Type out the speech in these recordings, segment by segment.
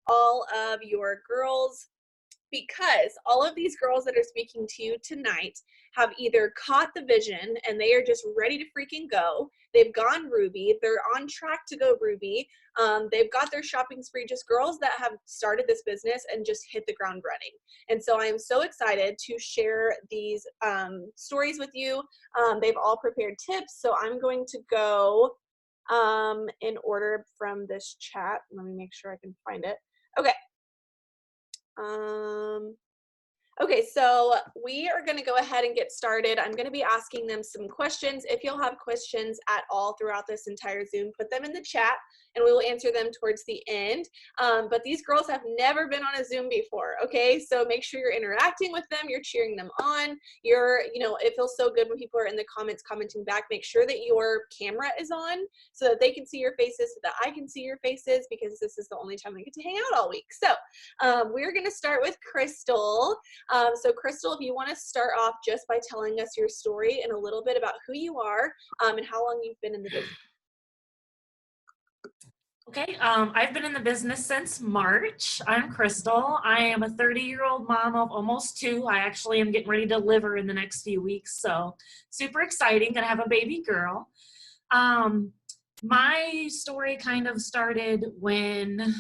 all of your girls, because all of these girls that are speaking to you tonight have either caught the vision and they are just ready to freaking go. They've gone Ruby. They're on track to go Ruby. They've got their shopping spree, just girls that have started this business and just hit the ground running. And so I am so excited to share these stories with you. They've all prepared tips. So I'm going to go in order from this chat. Let me make sure I can find it. Okay. Okay, so we are going to go ahead and get started. I'm going to be asking them some questions. If you'll have questions at all throughout this entire Zoom, put them in the chat and we will answer them towards the end. But these girls have never been on a Zoom before, okay? So make sure you're interacting with them, you're cheering them on. It feels so good when people are in the comments commenting back. Make sure that your camera is on so that they can see your faces, so that I can see your faces, because this is the only time we get to hang out all week. So we're going to start with Crystal. So Crystal, if you want to start off just by telling us your story and a little bit about who you are and how long you've been in the business. Okay, I've been in the business since March. I'm Crystal. I am a 30-year-old mom of almost 2. I actually am getting ready to deliver in the next few weeks, so super exciting. Gonna have a baby girl. My story kind of started when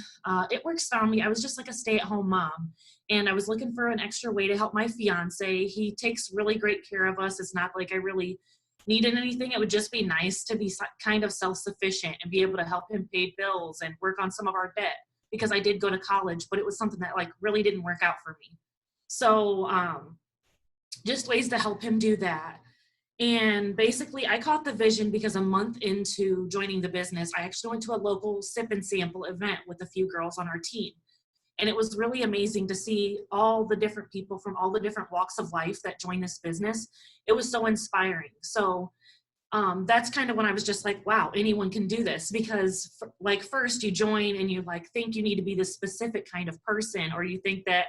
It Works found me. I was just like a stay-at-home mom, and I was looking for an extra way to help my fiance. He takes really great care of us. It's not like I really needed anything. It would just be nice to be kind of self-sufficient and be able to help him pay bills and work on some of our debt, because I did go to college, but it was something that like really didn't work out for me. So just ways to help him do that. And basically I caught the vision because a month into joining the business, I actually went to a local sip and sample event with a few girls on our team. And it was really amazing to see all the different people from all the different walks of life that join this business. It was so inspiring. So that's kind of when I was just like, wow, anyone can do this. Because like first you join and you like think you need to be this specific kind of person, or you think that,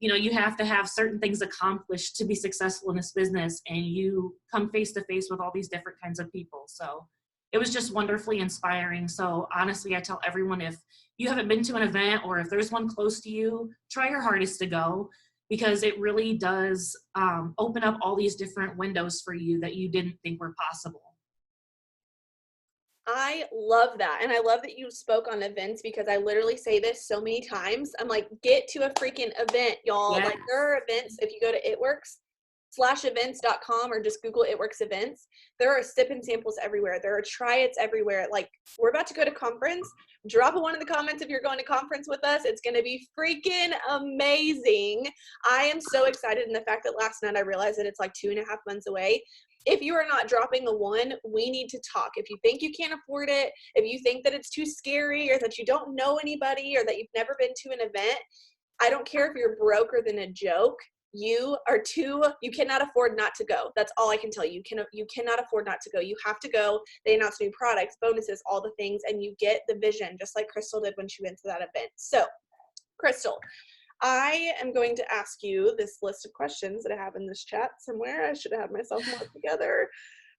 you have to have certain things accomplished to be successful in this business, and you come face to face with all these different kinds of people. So it was just wonderfully inspiring. So honestly, I tell everyone, if you haven't been to an event or if there's one close to you, try your hardest to go, because it really does open up all these different windows for you that you didn't think were possible. I love that. And I love that you spoke on events, because I literally say this so many times. I'm like, get to a freaking event, y'all. Yes. Like, there are events. If you go to itworks/events.com or just Google itworks events, there are sip and samples everywhere. There are try-its everywhere. Like, we're about to go to conference. Drop a one in the comments if you're going to conference with us. It's going to be freaking amazing. I am so excited. And the fact that last night I realized that it's like 2.5 months away. If you are not dropping a 1, we need to talk. If you think you can't afford it, if you think that it's too scary, or that you don't know anybody, or that you've never been to an event, I don't care if you're broker than a joke. You cannot afford not to go. That's all I can tell you. You cannot afford not to go. You have to go. They announce new products, bonuses, all the things, and you get the vision, just like Crystal did when she went to that event. So, Crystal, I am going to ask you this list of questions that I have in this chat somewhere. I should have had myself more together.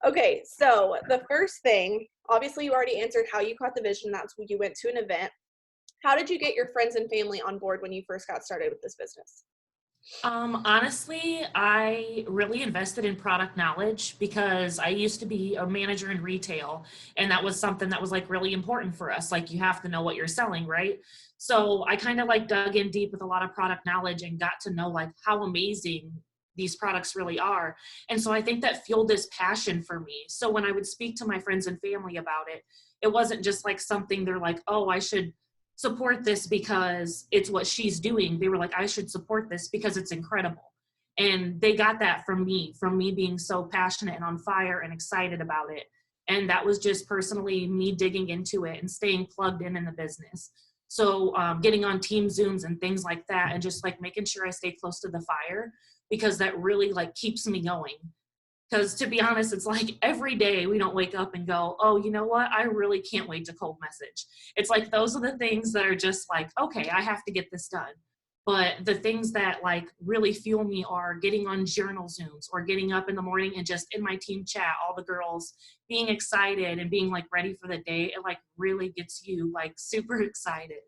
Okay, so the first thing, obviously you already answered how you caught the vision. That's when you went to an event. How did you get your friends and family on board when you first got started with this business? Honestly, I really invested in product knowledge because I used to be a manager in retail, and that was something that was like really important for us. Like, you have to know what you're selling, right? So I kind of like dug in deep with a lot of product knowledge and got to know like how amazing these products really are. And so I think that fueled this passion for me. So when I would speak to my friends and family about it, it wasn't just like something they're like, oh, I should support this because it's what she's doing. They were like, I should support this because it's incredible. And they got that from me being so passionate and on fire and excited about it. And that was just personally me digging into it and staying plugged in the business. So getting on team Zooms and things like that, and just like making sure I stay close to the fire, because that really like keeps me going. Because to be honest, it's like every day we don't wake up and go, oh, you know what? I really can't wait to cold message. It's like those are the things that are just like, okay, I have to get this done. But the things that like really fuel me are getting on journal Zooms, or getting up in the morning and just in my team chat, all the girls being excited and being like ready for the day. It like really gets you like super excited.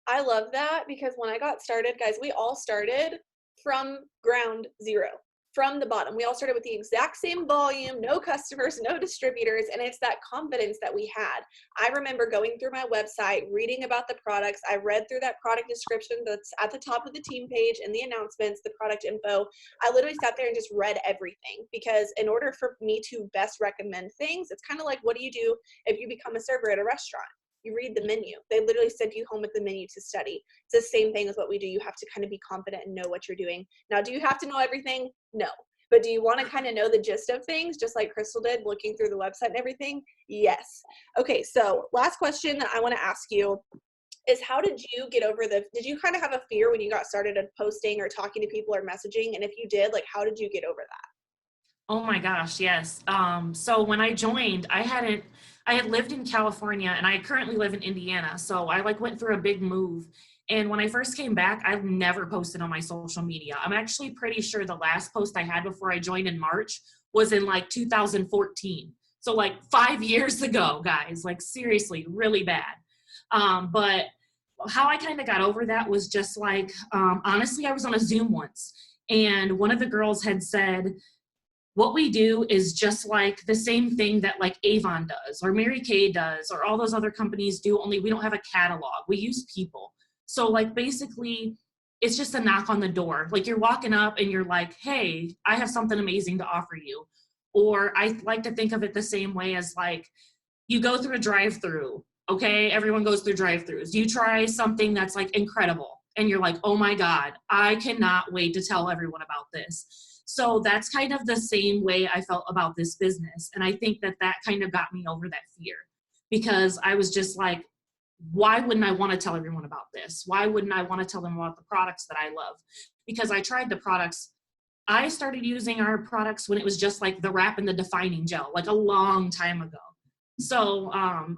I love that because when I got started, guys, we all started from ground zero, from the bottom. We all started with the exact same volume, no customers, no distributors, and it's that confidence that we had. I remember going through my website, reading about the products. I read through that product description that's at the top of the team page and the announcements, the product info. I literally sat there and just read everything because in order for me to best recommend things, it's kind of like, what do you do if you become a server at a restaurant? You read the menu. They literally send you home with the menu to study. It's the same thing as what we do. You have to kind of be confident and know what you're doing. Now, do you have to know everything? No. But do you want to kind of know the gist of things, just like Crystal did, looking through the website and everything? Yes. Okay, so last question that I want to ask you is how did you get over did you kind of have a fear when you got started of posting or talking to people or messaging? And if you did, like, how did you get over that? Oh my gosh, yes. So when I joined, I had lived in California and I currently live in Indiana. So I like went through a big move. And when I first came back, I've never posted on my social media. I'm actually pretty sure the last post I had before I joined in March was in like 2014. So like 5 years ago, guys, like seriously, really bad. But how I kind of got over that was just like, honestly, I was on a Zoom once and one of the girls had said, what we do is just like the same thing that like Avon does or Mary Kay does or all those other companies do, only we don't have a catalog. We use people. So like basically it's just a knock on the door. Like you're walking up and you're like, hey, I have something amazing to offer you. Or I like to think of it the same way as like you go through a drive-through, okay? Everyone goes through drive-throughs. You try something that's like incredible and you're like, oh my God, I cannot wait to tell everyone about this. So that's kind of the same way I felt about this business. And I think that that kind of got me over that fear because I was just like, why wouldn't I want to tell everyone about this? Why wouldn't I want to tell them about the products that I love? Because I tried the products. I started using our products when it was just like the wrap and the defining gel, like a long time ago. So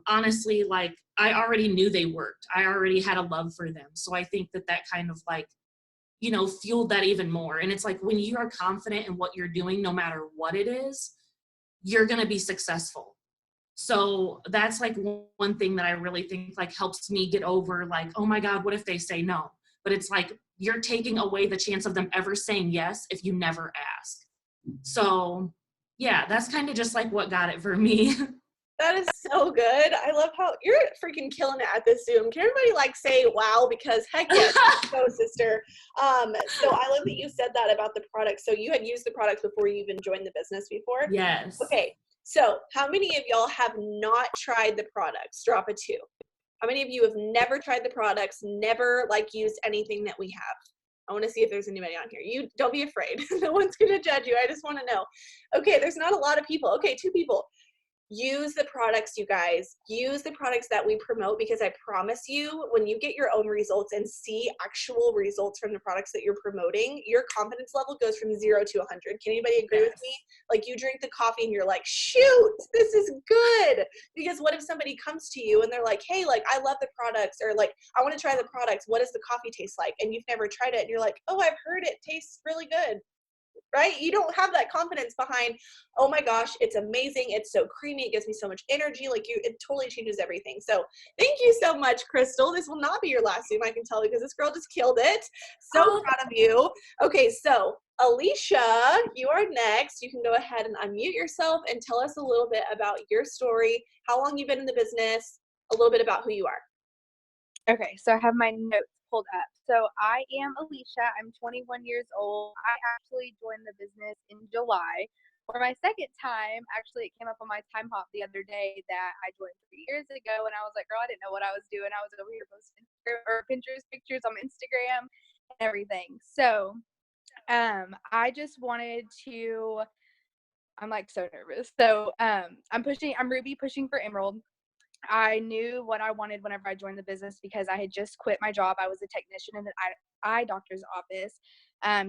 honestly, like I already knew they worked. I already had a love for them. So I think that that kind of like, you know, fueled that even more. And it's like when you are confident in what you're doing, no matter what it is, you're going to be successful. So that's like one thing that I really think like helps me get over like, oh my God, what if they say no? But it's like you're taking away the chance of them ever saying yes if you never ask. So yeah, that's kind of just like what got it for me. That is so good. I love how you're freaking killing it at this Zoom. Can everybody like say wow? Because heck yes, go sister. So I love that you said that about the product. So you had used the products before you even joined the business before. Yes. Okay. So how many of y'all have not tried the products? Drop a two. How many of you have never tried the products, never like used anything that we have? I want to see if there's anybody on here. You don't be afraid. No one's going to judge you. I just want to know. Okay, there's not a lot of people. Okay, two people. Use the products, you guys. Use the products that we promote because I promise you, when you get your own results and see actual results from the products that you're promoting, your confidence level goes from 0 to 100. Can anybody agree with me? Like you drink the coffee and you're like, shoot, this is good. Because what if somebody comes to you and they're like, hey, like I love the products, or like I want to try the products. What does the coffee taste like? And you've never tried it and you're like, oh, I've heard it tastes really good. Right? You don't have that confidence behind, oh my gosh, it's amazing. It's so creamy. It gives me so much energy. Like it totally changes everything. So thank you so much, Crystal. This will not be your last Zoom, I can tell you, because this girl just killed it. So proud of you. Okay, so Alicia, you are next. You can go ahead and unmute yourself and tell us a little bit about your story, how long you've been in the business, a little bit about who you are. Okay, so I have my notes pulled up. So I am Alicia. I'm 21 years old. I actually joined the business in July. For my second time, actually, it came up on my time hop the other day that I joined 3 years ago, and I was like, girl, I didn't know what I was doing. I was over here posting Pinterest pictures on Instagram and everything. So I just wanted to, I'm like so nervous. So I'm Ruby pushing for Emerald. I knew what I wanted whenever I joined the business because I had just quit my job. I was a technician in an eye doctor's office.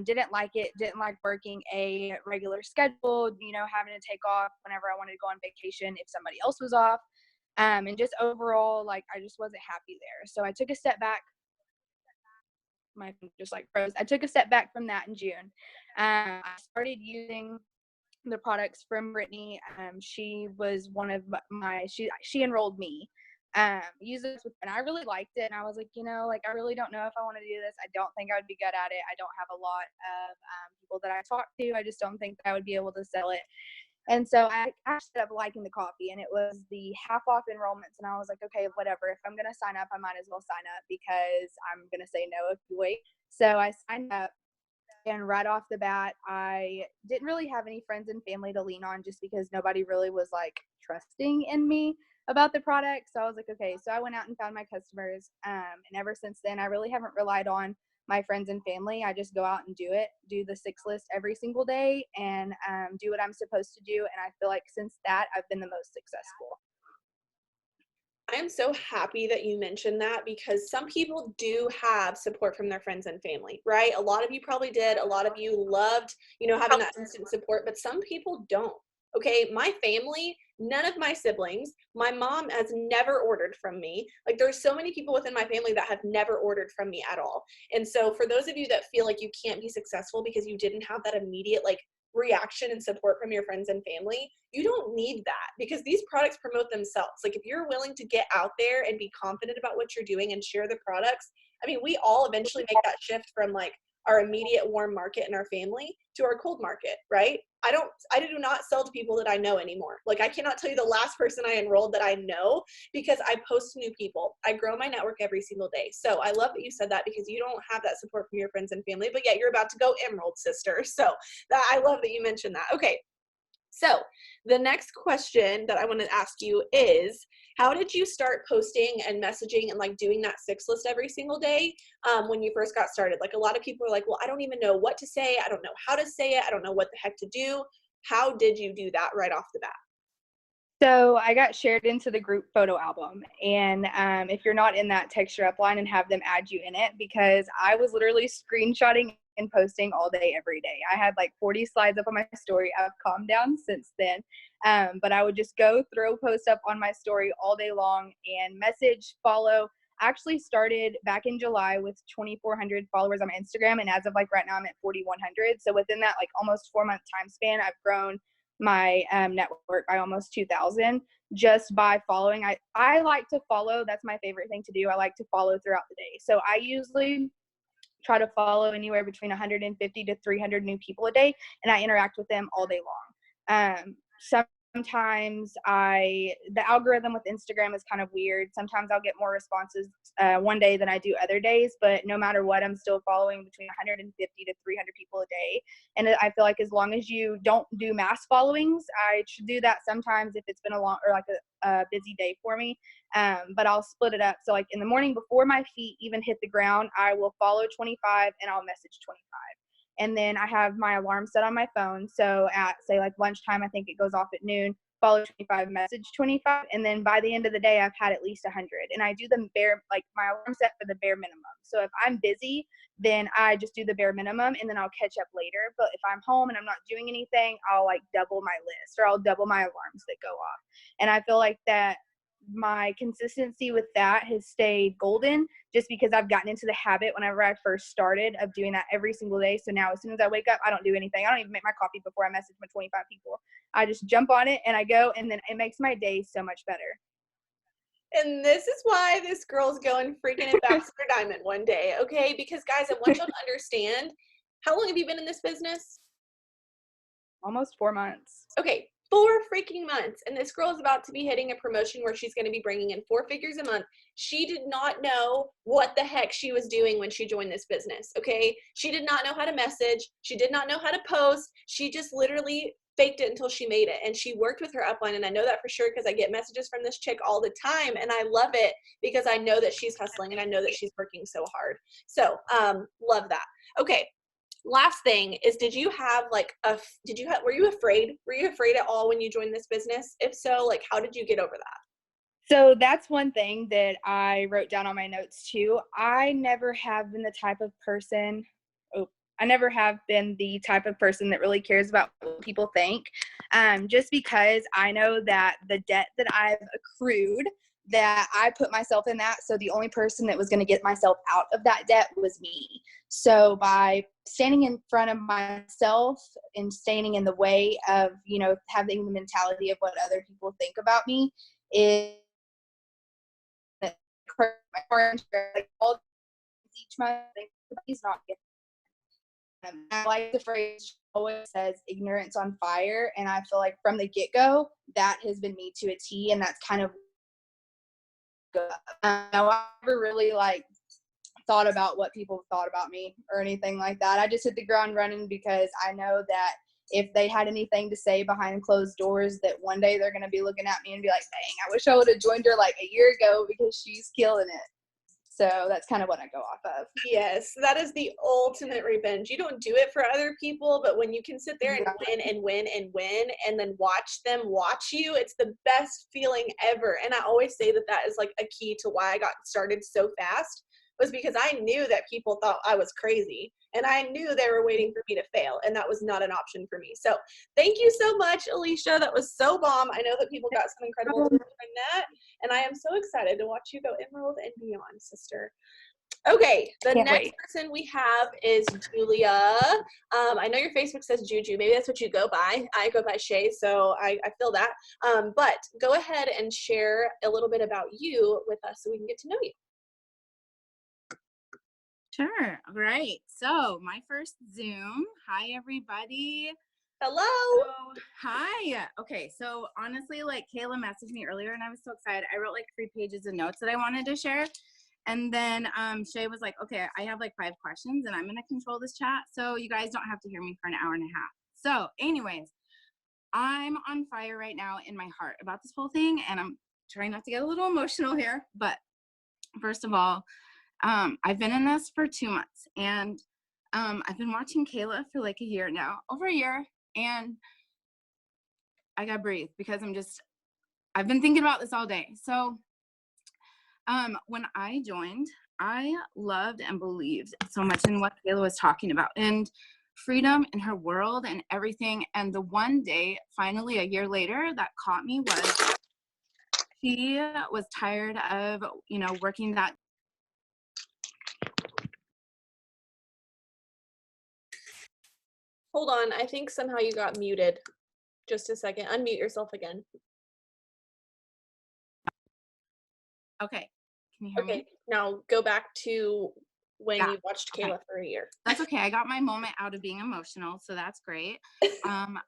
Didn't like it, didn't like working a regular schedule, you know, having to take off whenever I wanted to go on vacation if somebody else was off. And just overall, like, I just wasn't happy there. So I took a step back. My phone just like froze. I took a step back from that in June. I started using the products from Brittany. She was one of she enrolled me. use this with, and I really liked it. And I was like, like, I really don't know if I want to do this. I don't think I would be good at it. I don't have a lot of people that I talk to. I just don't think that I would be able to sell it. And so I ended up liking the coffee, and it was the half off enrollments. And I was like, okay, whatever. If I'm going to sign up, I might as well sign up because I'm going to say no if you wait. So I signed up, and right off the bat, I didn't really have any friends and family to lean on just because nobody really was like trusting in me about the product. So I was like, okay. So I went out and found my customers. And ever since then, I really haven't relied on my friends and family. I just go out and do the 6 list every single day, and do what I'm supposed to do. And I feel like since that, I've been the most successful. I am so happy that you mentioned that because some people do have support from their friends and family, right? A lot of you probably did. A lot of you loved, having that instant support, but some people don't. Okay, my family, none of my siblings, my mom has never ordered from me. Like, there's so many people within my family that have never ordered from me at all. And so for those of you that feel like you can't be successful because you didn't have that immediate reaction and support from your friends and family, you don't need that because these products promote themselves. Like, if you're willing to get out there and be confident about what you're doing and share the products, I mean, we all eventually make that shift from our immediate warm market in our family to our cold market, right? I do not sell to people that I know anymore. Like, I cannot tell you the last person I enrolled that I know because I post to new people. I grow my network every single day. So I love that you said that because you don't have that support from your friends and family, but yet you're about to go Emerald, sister. So I love that you mentioned that. Okay. So the next question that I want to ask you is, how did you start posting and messaging and doing that 6 list every single day when you first got started? Like, a lot of people are like, well, I don't even know what to say. I don't know how to say it. I don't know what the heck to do. How did you do that right off the bat? So I got shared into the group photo album, and if you're not in that, text your upline and have them add you in it, because I was literally screenshotting and posting all day, every day. I had 40 slides up on my story. I've calmed down since then, but I would just go throw post up on my story all day long and message, follow. I actually started back in July with 2,400 followers on my Instagram, and as of right now, I'm at 4,100. So within that almost 4-month time span, I've grown my network by almost 2,000 just by following. I like to follow. That's my favorite thing to do. I like to follow throughout the day. So I usually try to follow anywhere between 150 to 300 new people a day, and I interact with them all day long. Sometimes the algorithm with Instagram is kind of weird. Sometimes I'll get more responses one day than I do other days, but no matter what, I'm still following between 150 to 300 people a day. And I feel like as long as you don't do mass followings, I should do that sometimes if it's been a long or a busy day for me. But I'll split it up. So in the morning before my feet even hit the ground, I will follow 25 and I'll message 25. And then I have my alarm set on my phone. So at say lunchtime, I think it goes off at noon, follow 25, message 25. And then by the end of the day, I've had at least 100. And I do the bare, my alarm set for the bare minimum. So if I'm busy, then I just do the bare minimum and then I'll catch up later. But if I'm home and I'm not doing anything, I'll double my list, or I'll double my alarms that go off. And I feel like that my consistency with that has stayed golden, just because I've gotten into the habit whenever I first started of doing that every single day. So now as soon as I wake up, I don't do anything. I don't even make my coffee before I message my 25 people. I just jump on it and I go, and then it makes my day so much better. And this is why this girl's going freaking Ambassador Diamond one day, okay? Because guys, I want y'all to understand, how long have you been in this business? Almost 4 months. Okay, 4 freaking months. And this girl is about to be hitting a promotion where she's going to be bringing in 4 figures a month. She did not know what the heck she was doing when she joined this business, okay? She did not know how to message. She did not know how to post. She just literally faked it until she made it. And she worked with her upline. And I know that for sure because I get messages from this chick all the time. And I love it because I know that she's hustling and I know that she's working so hard. So love that. Okay. Last thing is, were you afraid? Were you afraid at all when you joined this business? If so, how did you get over that? So that's one thing that I wrote down on my notes too. I never have been the type of person that really cares about what people think. Just because I know that the debt that I've accrued, that I put myself in that. So the only person that was going to get myself out of that debt was me. So by standing in front of myself and standing in the way of, having the mentality of what other people think about me, is my car insurance, like all each month. Like, he's not getting them. I like the phrase she always says, ignorance on fire. And I feel like from the get-go, that has been me to a T, and that's kind of good. I never really like thought about what people thought about me or anything like that. I just hit the ground running because I know that if they had anything to say behind closed doors, that one day they're going to be looking at me and be like, dang, I wish I would have joined her like a year ago because she's killing it. So that's kind of what I go off of. Yes, that is the ultimate revenge. You don't do it for other people, but when you can sit there and win and win and win and then watch them watch you, it's the best feeling ever. And I always say that that is like a key to why I got started so fast, was because I knew that people thought I was crazy, and I knew they were waiting for me to fail, and that was not an option for me. So thank you so much, Alicia. That was so bomb. I know that people got some incredible tips from that, and I am so excited to watch you go emerald and beyond, sister. Okay, the Can't next wait. person we have is Julia. I know your Facebook says Juju. Maybe that's what you go by. I go by Shay, so I feel that. But go ahead and share a little bit about you with us so we can get to know you. Sure. All right. So my first Zoom. Hi, everybody. Hello. So, hi. Okay. So honestly, like Kayla messaged me earlier and I was so excited. I wrote like 3 pages of notes that I wanted to share. And then Shay was like, okay, I have like 5 questions and I'm going to control this chat. So you guys don't have to hear me for an hour and a half. So anyways, I'm on fire right now in my heart about this whole thing. And I'm trying not to get a little emotional here. But first of all, I've been in this for 2 months, and I've been watching Kayla for like a year now, over a year, and I gotta breathe because I've been thinking about this all day. So when I joined, I loved and believed so much in what Kayla was talking about and freedom in her world and everything. And the one day, finally a year later, that caught me was she was tired of, working that. Hold on. I think somehow you got muted. Just a second. Unmute yourself again. Okay. Can you hear me? Okay. Now go back to when Yeah. you watched Kayla for a year. That's okay. I got my moment out of being emotional, so that's great.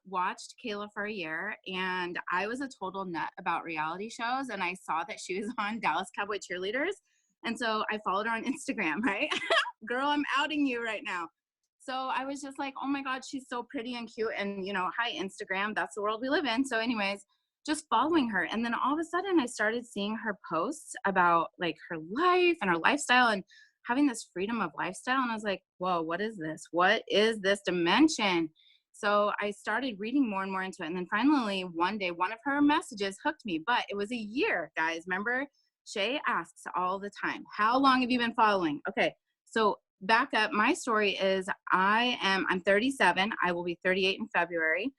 Watched Kayla for a year, and I was a total nut about reality shows, and I saw that she was on Dallas Cowboy Cheerleaders, and so I followed her on Instagram, right? Girl, I'm outing you right now. So I was just like, oh my God, she's so pretty and cute, and hi, Instagram, that's the world we live in. So anyways, just following her, and then all of a sudden I started seeing her posts about like her life and her lifestyle and having this freedom of lifestyle. And I was like, whoa, what is this? What is this dimension? So I started reading more and more into it. And then finally, one day, one of her messages hooked me, but it was a year, guys. Remember, Shay asks all the time, how long have you been following? Okay, so back up. My story is I'm 37. I will be 38 in February.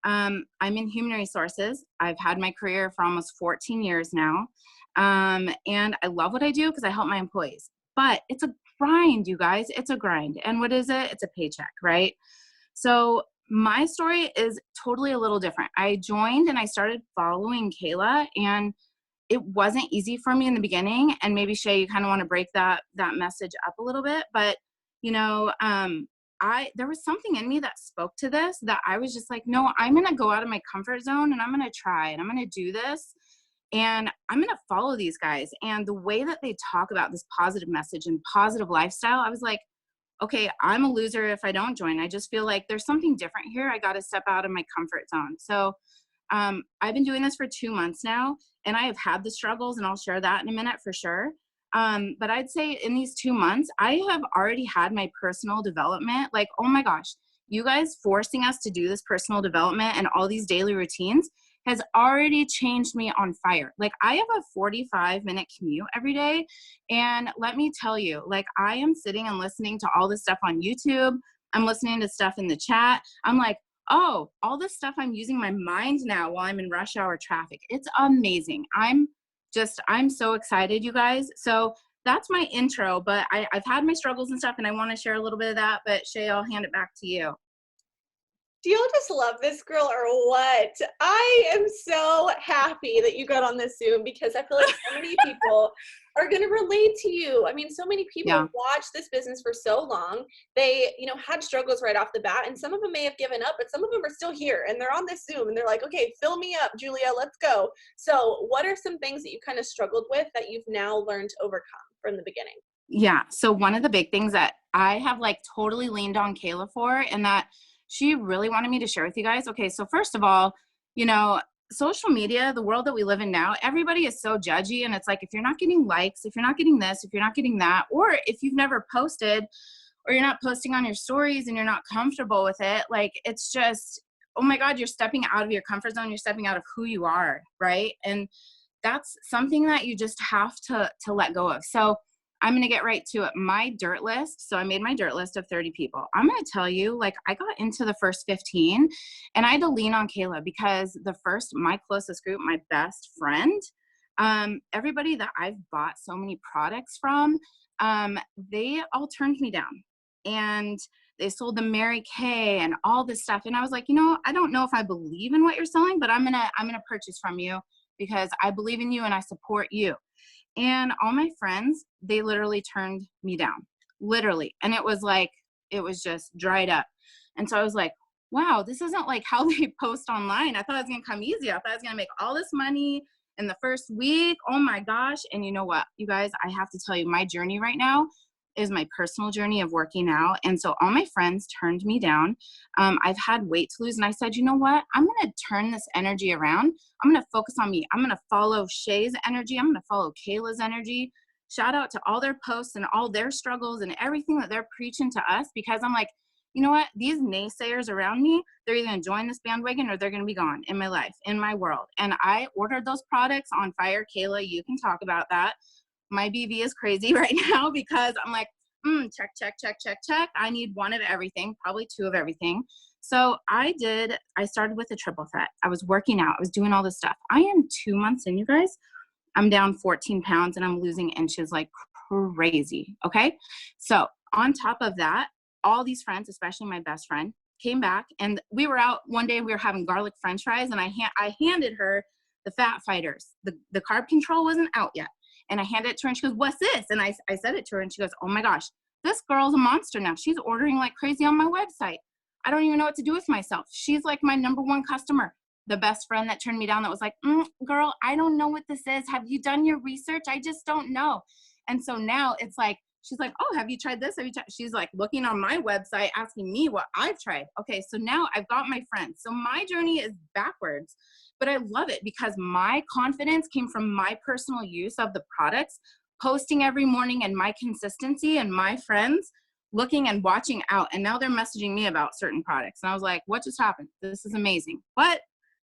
I'm in human resources. I've had my career for almost 14 years now. And I love what I do because I help my employees. But it's a grind, you guys. It's a grind. And what is it? It's a paycheck, right? So my story is totally a little different. I joined and I started following Kayla, and it wasn't easy for me in the beginning. And maybe Shay, you kind of want to break that message up a little bit. But there was something in me that spoke to this, that I was just like, no, I'm gonna go out of my comfort zone and I'm gonna try and I'm gonna do this. And I'm going to follow these guys. And the way that they talk about this positive message and positive lifestyle, I was like, okay, I'm a loser if I don't join. I just feel like there's something different here. I got to step out of my comfort zone. So I've been doing this for 2 months now, and I have had the struggles, and I'll share that in a minute for sure. But I'd say in these 2 months, I have already had my personal development. Like, oh my gosh, you guys forcing us to do this personal development and all these daily routines has already changed me on fire. Like, I have a 45-minute commute every day. And let me tell you, like, I am sitting and listening to all this stuff on YouTube. I'm listening to stuff in the chat. I'm like, oh, all this stuff, I'm using my mind now while I'm in rush hour traffic. It's amazing. I'm so excited, you guys. So that's my intro, but I've had my struggles and stuff, and I want to share a little bit of that. But Shay, I'll hand it back to you. Do y'all just love this girl or what? I am so happy that you got on this Zoom, because I feel like so many people are going to relate to you. I mean, so many people Yeah. watch this business for so long. They, you know, had struggles right off the bat, and some of them may have given up, but some of them are still here and they're on this Zoom and they're like, okay, fill me up, Julia, let's go. So what are some things that you kind of struggled with that you've now learned to overcome from the beginning? Yeah. So one of the big things that I have like totally leaned on Kayla for, and that she really wanted me to share with you guys. Okay. So first of all, you know, social media, the world that we live in now, everybody is so judgy. And it's like, if you're not getting likes, if you're not getting this, if you're not getting that, or if you've never posted or you're not posting on your stories and you're not comfortable with it, like, it's just, oh my God, you're stepping out of your comfort zone. You're stepping out of who you are. Right. And that's something that you just have to let go of. So I'm going to get right to it. My dirt list. So I made my dirt list of 30 people. I'm going to tell you, like, I got into the first 15 and I had to lean on Kayla because my closest group, my best friend, everybody that I've bought so many products from, they all turned me down and they sold the Mary Kay and all this stuff. And I was like, you know, I don't know if I believe in what you're selling, but I'm going to purchase from you because I believe in you and I support you. And all my friends, they literally turned me down, literally. And it was just dried up. And so I was like, wow, this isn't like how they post online. I thought it was going to come easy. I thought I was going to make all this money in the first week. Oh my gosh. And you know what, you guys, I have to tell you, my journey right now is my personal journey of working out. And so all my friends turned me down. I've had weight to lose. And I said, you know what? I'm going to turn this energy around. I'm going to focus on me. I'm going to follow Shay's energy. I'm going to follow Kayla's energy. Shout out to all their posts and all their struggles and everything that they're preaching to us, because I'm like, you know what? These naysayers around me, they're either going to join this bandwagon or they're going to be gone in my life, in my world. And I ordered those products on fire. Kayla, you can talk about that. My BV is crazy right now because I'm like, check. I need one of everything, probably two of everything. So I started with a triple threat. I was working out. I was doing all this stuff. I am 2 months in, you guys. I'm down 14 pounds and I'm losing inches like crazy. Okay. So on top of that, all these friends, especially my best friend, came back and we were out one day. We were having garlic French fries and I handed her the Fat Fighters. The carb control wasn't out yet. And I handed it to her and she goes, what's this? And I said it to her and she goes, oh my gosh, this girl's a monster now. She's ordering like crazy on my website. I don't even know what to do with myself. She's like my number one customer. The best friend that turned me down that was like, girl, I don't know what this is. Have you done your research? I just don't know. And so now it's like, she's like, oh, have you tried this? She's like looking on my website, asking me what I've tried. Okay, so now I've got my friends. So my journey is backwards, but I love it because my confidence came from my personal use of the products, posting every morning, and my consistency, and my friends looking and watching out. And now they're messaging me about certain products. And I was like, what just happened? This is amazing.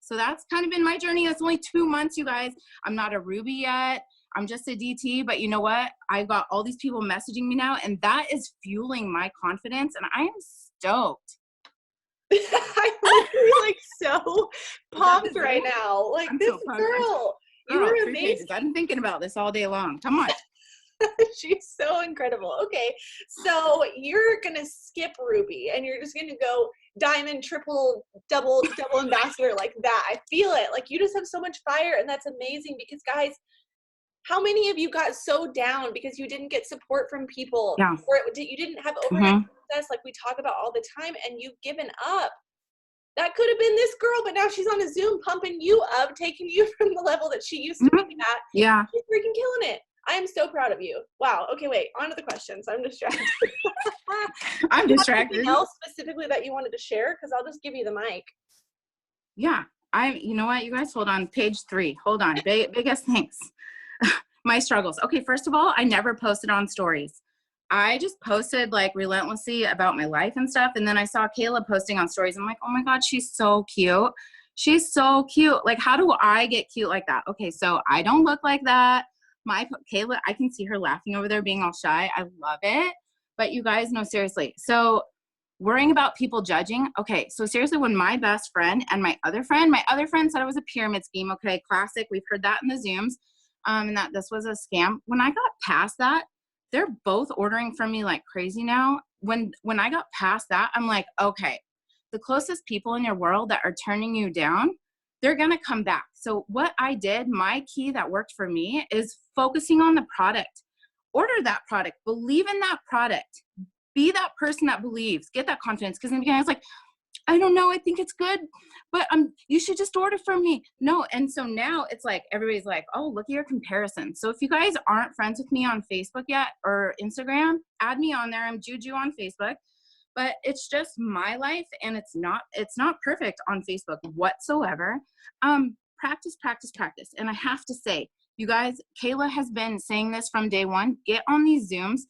So that's kind of been my journey. It's only 2 months, you guys. I'm not a Ruby yet. I'm just a DT, but you know what? I've got all these people messaging me now, and that is fueling my confidence, and I am stoked. I'm literally like so pumped right now. Like, this girl, you were amazing. I've been thinking about this all day long. Come on. She's so incredible. Okay, so you're gonna skip Ruby and you're just gonna go diamond, triple, double ambassador like that. I feel it. Like, you just have so much fire, and that's amazing because, guys, how many of you got so down because you didn't get support from people, yeah, or you didn't have overnight success like we talk about all the time, and you've given up? That could have been this girl, but now she's on a Zoom pumping you up, taking you from the level that she used to be at. Yeah. She's freaking killing it. I am so proud of you. Wow. Okay, wait. On to the questions. I'm distracted. I'm distracted. Anything else specifically that you wanted to share? Because I'll just give you the mic. Yeah. You know what, you guys, hold on. Page 3. Hold on. Biggest things. My struggles. Okay, first of all, I never posted on stories. I just posted like relentlessly about my life and stuff. And then I saw Kayla posting on stories. I'm like, oh my God, she's so cute. She's so cute. Like, how do I get cute like that? Okay, so I don't look like that. Kayla, I can see her laughing over there being all shy. I love it. But you guys, no, seriously. So worrying about people judging. Okay, so seriously, when my best friend and my other friend said it was a pyramid scheme. Okay, classic. We've heard that in the Zooms, and that this was a scam. When I got past that, they're both ordering from me like crazy now. When I got past that, I'm like, okay, the closest people in your world that are turning you down, they're going to come back. So what I did, my key that worked for me is focusing on the product. Order that product, believe in that product, be that person that believes, get that confidence. Because in the beginning I was like, I don't know, I think it's good, but you should just order from me. No. And so now it's like, everybody's like, oh, look at your comparison. So if you guys aren't friends with me on Facebook yet or Instagram, add me on there. I'm Juju on Facebook, but it's just my life, and it's not perfect on Facebook whatsoever. Practice, practice, practice. And I have to say, you guys, Kayla has been saying this from day one, get on these Zooms.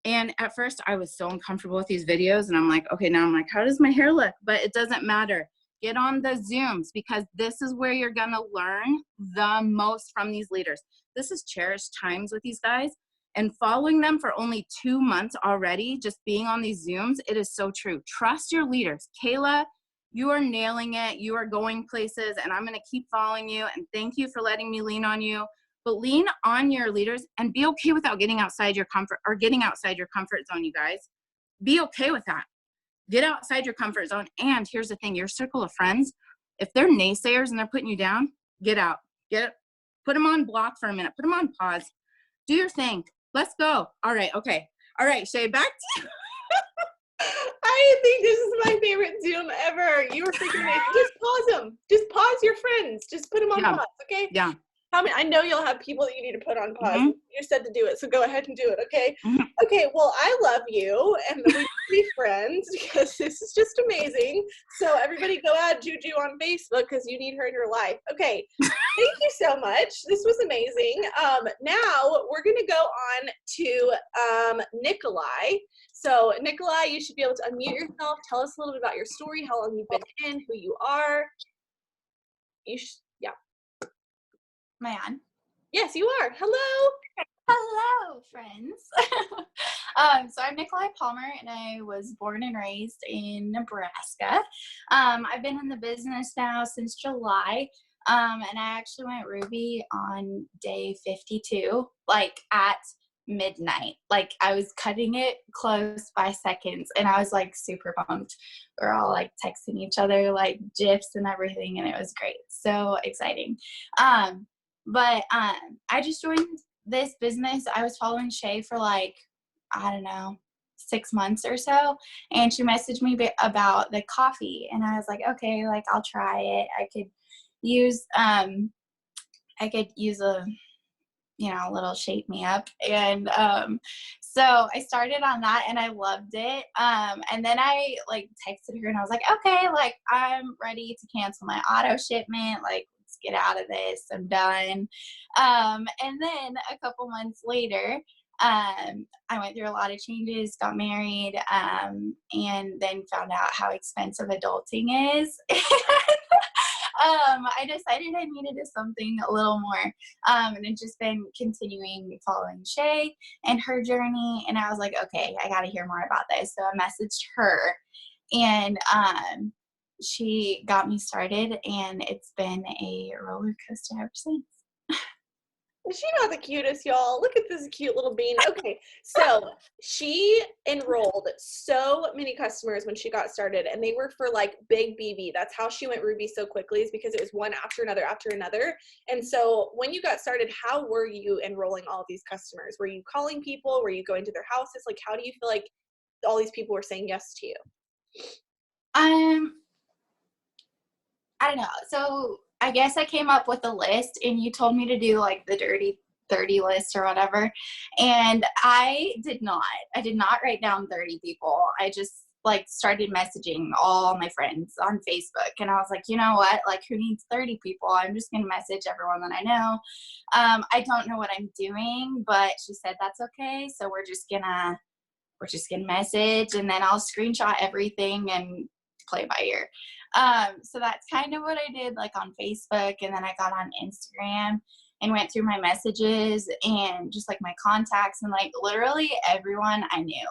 And at first I was so uncomfortable with these videos, and I'm like, okay, now I'm like, how does my hair look? But it doesn't matter. Get on the Zooms, because this is where you're going to learn the most from these leaders. This is cherished times with these guys, and following them for only 2 months already, just being on these Zooms, it is so true. Trust your leaders. Kayla, you are nailing it. You are going places, and I'm going to keep following you. And thank you for letting me lean on you. But lean on your leaders and be okay without getting outside your comfort zone, you guys. Be okay with that. Get outside your comfort zone. And here's the thing, your circle of friends, if they're naysayers and they're putting you down, get out. Put them on block for a minute. Put them on pause. Do your thing. Let's go. All right. Okay. All right, Shay, back to you. I think this is my favorite Zoom ever. You were freaking amazing. Just pause them. Just pause your friends. Just put them on pause, okay? Yeah. I know you'll have people that you need to put on pause. Mm-hmm. You said to do it, so go ahead and do it, okay? Mm-hmm. Okay, well, I love you, and we can be friends because this is just amazing. So everybody go add Juju on Facebook because you need her in your life. Okay, thank you so much. This was amazing. Now we're going to go on to Nikolai. So Nikolai, you should be able to unmute yourself. Tell us a little bit about your story, how long you've been in, who you are. Yeah. Am I on? Yes, you are. Hello. Hello, friends. So I'm Nikolai Palmer, and I was born and raised in Nebraska. I've been in the business now since July, and I actually went Ruby on day 52, like at midnight. Like I was cutting it close by seconds, and I was like super pumped. We're all like texting each other like GIFs and everything, and it was great. So exciting. But I just joined this business. I was following Shay for like, I don't know, 6 months or so. And she messaged me about the coffee. And I was like, okay, like I'll try it. I could use a, little shape me up. And so I started on that, and I loved it. And then I like texted her, and I was like, okay, like I'm ready to cancel my auto shipment. Like, get out of this, I'm done. And then a couple months later, I went through a lot of changes, got married, and then found out how expensive adulting is. I decided I needed something a little more, and I've just been continuing following Shay and her journey, and I was like, okay, I got to hear more about this. So I messaged her, and she got me started, and it's been a roller coaster ever since. Is she not the cutest, y'all? Look at this cute little bean. Okay, so she enrolled so many customers when she got started, and they were for like big BB. That's how she went Ruby so quickly, is because it was one after another. And so when you got started, how were you enrolling all of these customers? Were you calling people? Were you going to their houses? Like, how do you feel like all these people were saying yes to you? I don't know. So I guess I came up with a list, and you told me to do like the dirty 30 list or whatever. And I did not write down 30 people. I just like started messaging all my friends on Facebook. And I was like, you know what? Like, who needs 30 people? I'm just going to message everyone that I know. I don't know what I'm doing, but she said, that's okay. So we're just gonna message, and then I'll screenshot everything and play by ear. So that's kind of what I did, like on Facebook, and then I got on Instagram and went through my messages and just like my contacts, and like literally everyone I knew.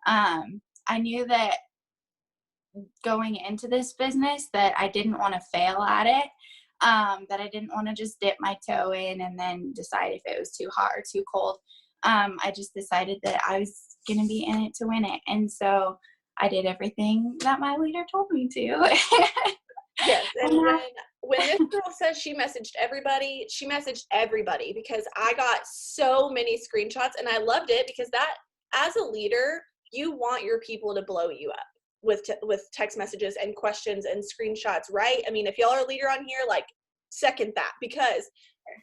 I knew that going into this business that I didn't want to fail at it, that I didn't want to just dip my toe in and then decide if it was too hot or too cold. I just decided that I was going to be in it to win it. And so I did everything that my leader told me to. Yes, and when this girl says she messaged everybody because I got so many screenshots, and I loved it because that, as a leader, you want your people to blow you up with text messages and questions and screenshots, right? I mean, if y'all are a leader on here, like, second that, because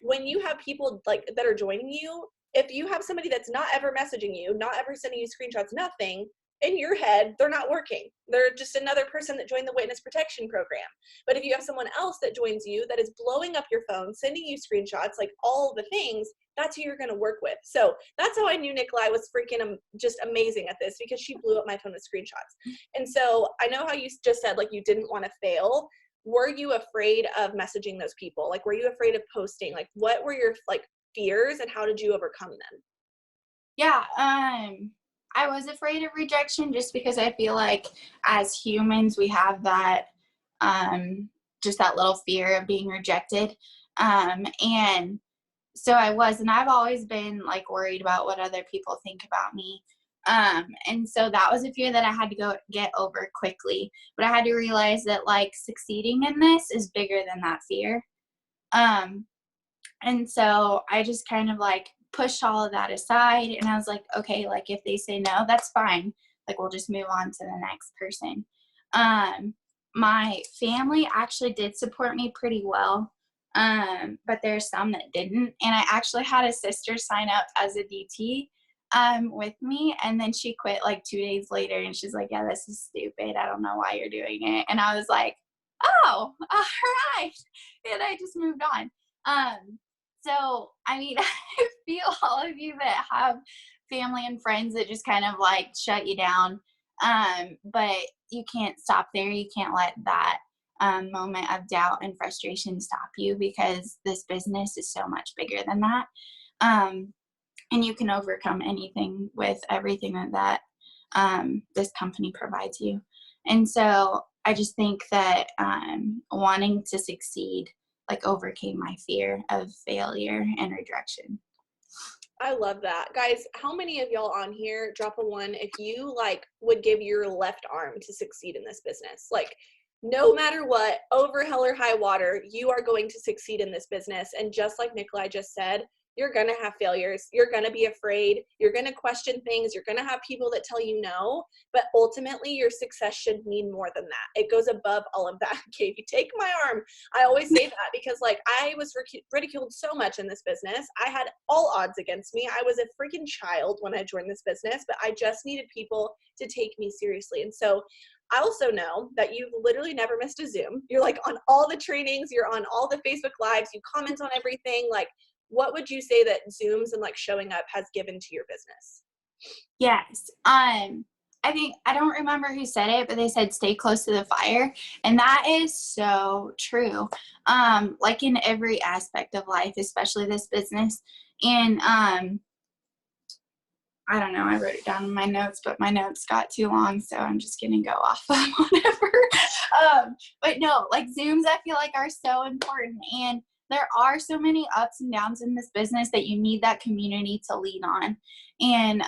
when you have people like that are joining you, if you have somebody that's not ever messaging you, not ever sending you screenshots, nothing, in your head, they're not working. They're just another person that joined the witness protection program. But if you have someone else that joins you that is blowing up your phone, sending you screenshots, like all the things, that's who you're going to work with. So that's how I knew Nikolai was freaking just amazing at this, because she blew up my phone with screenshots. And so I know how you just said, like, you didn't want to fail. Were you afraid of messaging those people? Like, were you afraid of posting? Like, what were your like fears, and how did you overcome them? Yeah, I was afraid of rejection just because I feel like as humans we have that just that little fear of being rejected. And so and I've always been like worried about what other people think about me. And so that was a fear that I had to get over quickly. But I had to realize that like succeeding in this is bigger than that fear. And so I just kind of like pushed all of that aside, and I was like, okay, like if they say no, that's fine. Like we'll just move on to the next person. My family actually did support me pretty well. But there's some that didn't. And I actually had a sister sign up as a DT with me, and then she quit like 2 days later, and she's like, yeah, this is stupid. I don't know why you're doing it. And I was like, oh, all right. And I just moved on. So, I mean, I feel all of you that have family and friends that just kind of like shut you down. But you can't stop there. You can't let that moment of doubt and frustration stop you, because this business is so much bigger than that. And you can overcome anything with everything that this company provides you. And so I just think that wanting to succeed like overcame my fear of failure and rejection. I love that. Guys, how many of y'all on here, drop a 1 if you like would give your left arm to succeed in this business? Like, no matter what, over hell or high water, you are going to succeed in this business. And just like Nikolai just said, you're going to have failures. You're going to be afraid. You're going to question things. You're going to have people that tell you no. But ultimately, your success should mean more than that. It goes above all of that. Okay, if you take my arm, I always say that because, like, I was ridiculed so much in this business. I had all odds against me. I was a freaking child when I joined this business, but I just needed people to take me seriously. And so I also know that you've literally never missed a Zoom. You're like on all the trainings. You're on all the Facebook Lives. You comment on everything. Like, what would you say that Zooms and like showing up has given to your business? Yes. I think, I don't remember who said it, but they said stay close to the fire. And that is so true. Like in every aspect of life, especially this business. And I don't know, I wrote it down in my notes, but my notes got too long, so I'm just going to go off of whatever. But no, like Zooms I feel like are so important. And there are so many ups and downs in this business that you need that community to lean on. And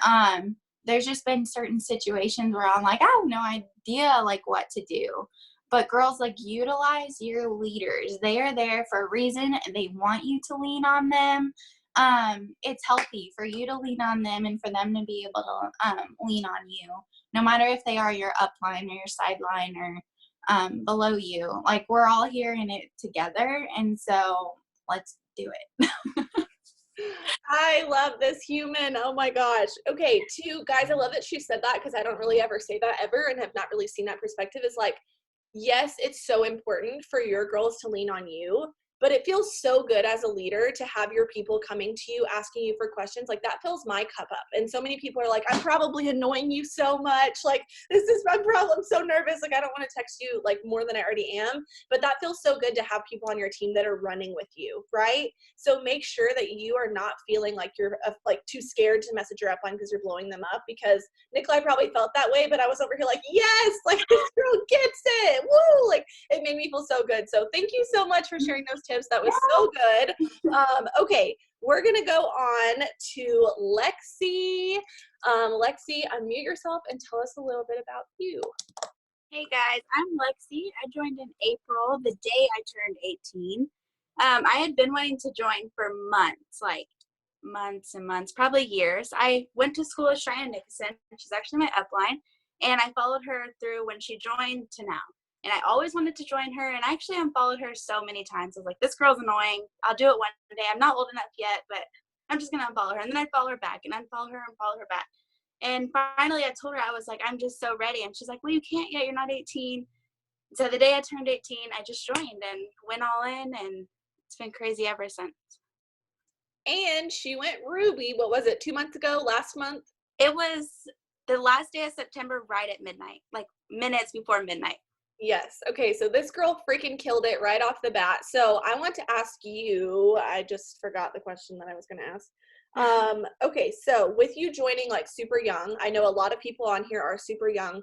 there's just been certain situations where I'm like, I have no idea like what to do. But girls, like, utilize your leaders. They are there for a reason, and they want you to lean on them. It's healthy for you to lean on them and for them to be able to lean on you, no matter if they are your upline or your sideline or below you. Like, we're all here in it together, and so let's do it. I love this human. Oh my gosh. Okay, two guys, I love that she said that because I don't really ever say that ever and have not really seen that perspective. Is like, yes, it's so important for your girls to lean on you, but it feels so good as a leader to have your people coming to you, asking you for questions. Like, that fills my cup up. And so many people are like, I'm probably annoying you so much. Like, this is my problem. I'm so nervous. Like, I don't want to text you like more than I already am. But that feels so good to have people on your team that are running with you, right? So make sure that you are not feeling like you're like too scared to message your upline because you're blowing them up, because Nikolai probably felt that way, but I was over here like, yes, like this girl gets it. Woo! Like, it made me feel so good. So thank you so much for sharing those tips. That was so good. Okay, we're gonna go on to Lexi. Lexi, unmute yourself and tell us a little bit about you. Hey guys, I'm Lexi. I joined in April, the day I turned 18. I had been wanting to join for months, like months and months, probably years. I went to school with Cheyenne Nicholson. She's actually my upline, and I followed her through when she joined to now. And I always wanted to join her, and I actually unfollowed her so many times. I was like, this girl's annoying. I'll do it one day. I'm not old enough yet, but I'm just going to unfollow her. And then I'd follow her back and unfollow her and follow her back. And finally, I told her, I was like, I'm just so ready. And she's like, well, you can't yet. You're not 18. So the day I turned 18, I just joined and went all in. And it's been crazy ever since. And she went Ruby, what was it, 2 months ago, last month? It was the last day of September, right at midnight, like minutes before midnight. Yes. Okay, so this girl freaking killed it right off the bat. So I want to ask you, I just forgot the question that I was going to ask. Okay, so with you joining like super young, I know a lot of people on here are super young.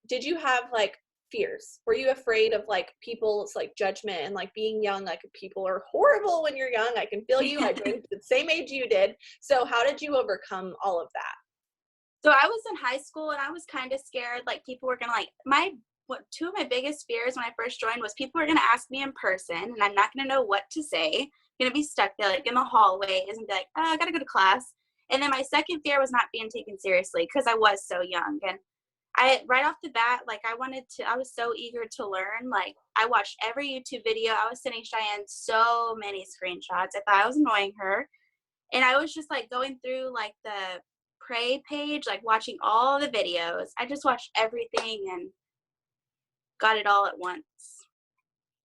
Did you have like fears? Were you afraid of like people's like judgment and like being young? Like people are horrible when you're young. I can feel you. I joined at the same age you did. So how did you overcome all of that? So I was in high school and I was kind of scared, like people were going to like, two of my biggest fears when I first joined was people were going to ask me in person and I'm not going to know what to say. I'm going to be stuck there like in the hallways and be like, oh, I got to go to class. And then my second fear was not being taken seriously because I was so young. And I, right off the bat, like I was so eager to learn. Like I watched every YouTube video. I was sending Cheyenne so many screenshots. I thought I was annoying her. And I was just like going through like the Pray page, like watching all the videos. I just watched everything and got it all at once.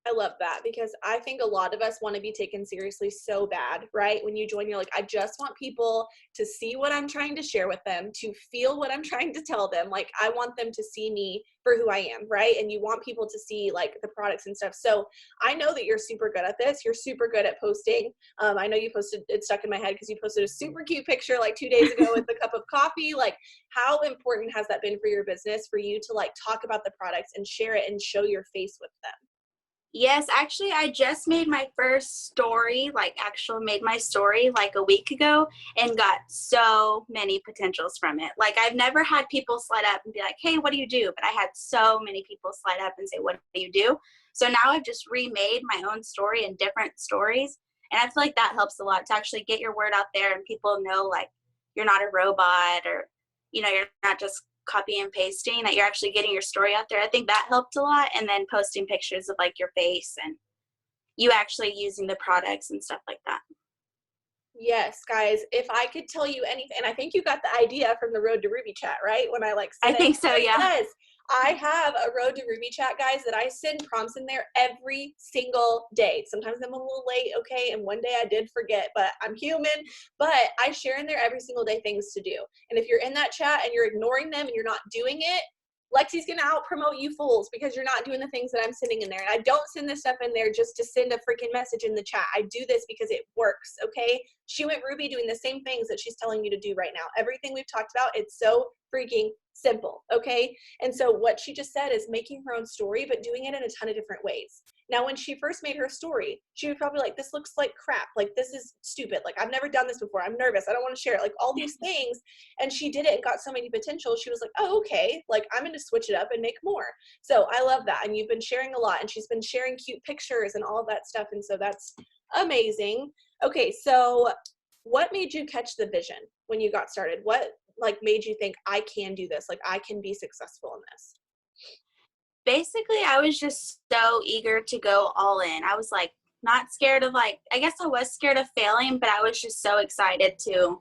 I love that because I think a lot of us want to be taken seriously so bad, right? When you join, you're like, I just want people to see what I'm trying to share with them, to feel what I'm trying to tell them. Like, I want them to see me for who I am, right? And you want people to see like the products and stuff. So I know that you're super good at this. You're super good at posting. I know you posted, it stuck in my head because you posted a super cute picture like 2 days ago with a cup of coffee. Like, how important has that been for your business, for you to like talk about the products and share it and show your face with them? Yes, actually, I just made my first story, made my story like a week ago and got so many potentials from it. Like, I've never had people slide up and be like, hey, what do you do? But I had so many people slide up and say, what do you do? So now I've just remade my own story in different stories. And I feel like that helps a lot to actually get your word out there and people know, like, you're not a robot or, you're not just copy and pasting, that you're actually getting your story out there. I think that helped a lot. And then posting pictures of like your face and you actually using the products and stuff like that. Yes, guys, if I could tell you anything, and I think you got the idea from the Road to Ruby chat, right? When I like I think so, yeah. Yes, I have a Road to Ruby chat, guys, that I send prompts in there every single day. Sometimes I'm a little late, okay, and one day I did forget, but I'm human. But I share in there every single day things to do. And if you're in that chat and you're ignoring them and you're not doing it, Lexi's gonna out promote you fools because you're not doing the things that I'm sending in there. And I don't send this stuff in there just to send a freaking message in the chat. I do this because it works, okay? She went Ruby doing the same things that she's telling you to do right now. Everything we've talked about, it's so freaking simple, okay? And so what she just said is making her own story, but doing it in a ton of different ways. Now, when she first made her story, she was probably like, this looks like crap. Like, this is stupid. Like, I've never done this before. I'm nervous. I don't want to share it. Like, all these things. And she did it and got so many potential. She was like, oh, okay. Like, I'm going to switch it up and make more. So I love that. And you've been sharing a lot. And she's been sharing cute pictures and all of that stuff. And so that's amazing. Okay, so what made you catch the vision when you got started? What, like, made you think, I can do this? Like, I can be successful in this? Basically, I was just so eager to go all in. I was like not scared of I guess I was scared of failing, but I was just so excited to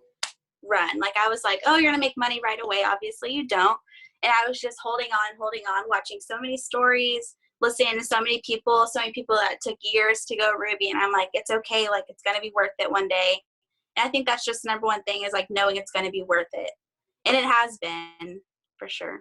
run. Like I was like, oh, you're gonna make money right away. Obviously you don't. And I was just holding on, watching so many stories, listening to so many people that took years to go Ruby. And I'm like, it's okay. Like it's gonna be worth it one day. And I think that's just the number one thing is like knowing it's gonna be worth it. And it has been for sure.